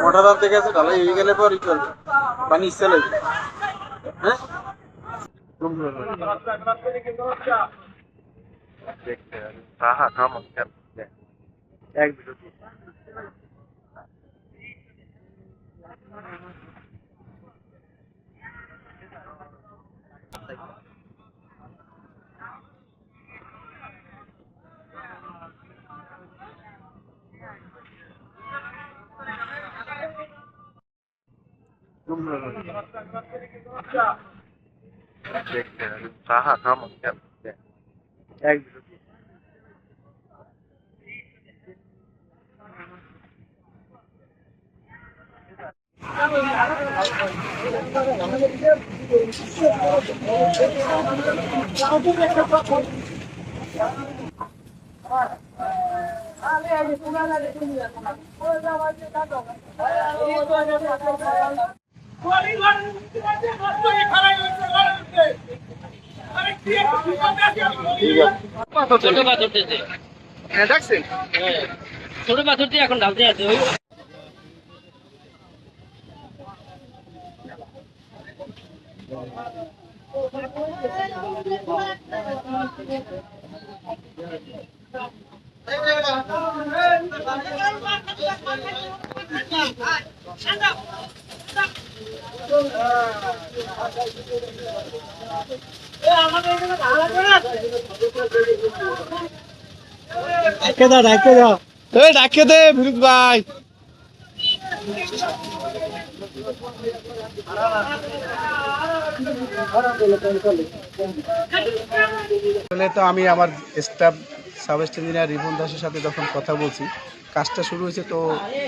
মোটা দাম থেকে আছে ঢালাই হয়ে গেলে পরই চলবে, পানি ইচ্ছে লাগবে। হ্যাঁ ছোট পাথর দিতে, ডাকছেন ছোট পাথর দিয়ে এখন ঢালতে আছে ওই ডাকে দে ফিরুজ ভাই। তো আমি আমার স্টাফ সাব ইঞ্জিনিয়ার রিপন দাসের সাথে যখন কথা বলছি, কাজটা শুরু হয়েছে তো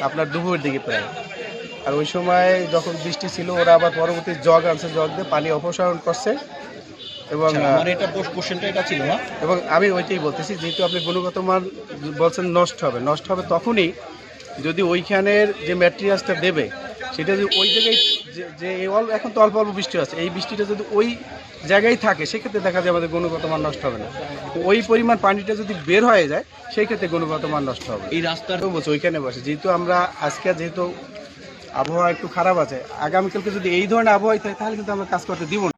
আপনার দুপুরের দিকে প্রায়। আর ওই সময় যখন বৃষ্টি ছিল, ওরা আবার পরবর্তী জগ আনছে, জগ দিয়ে পানি অপসারণ করছে। এবং এবং আমি ওইটাই বলতেছি, যেহেতু আপনি গুণগত মান বলছেন নষ্ট হবে তখনই যদি ওইখানের যে ম্যাটেরিয়ালসটা দেবে সেটা যদি ওই জায়গায় যে এখন তো অল্প অল্প বৃষ্টি আছে, এই বৃষ্টিটা যদি ওই জায়গায় থাকে সেক্ষেত্রে দেখা যায় আমাদের গুণগত মান নষ্ট হবে না। ওই পরিমাণ পানিটা যদি বের হয়ে যায় সেই ক্ষেত্রে গুণগত মান নষ্ট হবে। এই রাস্তাটা বলছে ওইখানে বসে, যেহেতু আমরা আজকে যেহেতু আবহাওয়া একটু খারাপ আছে, আগামীকালকে যদি এই ধরনের আবহাওয়া থাকে তাহলে কিন্তু আমরা কাজ করতে দিব না।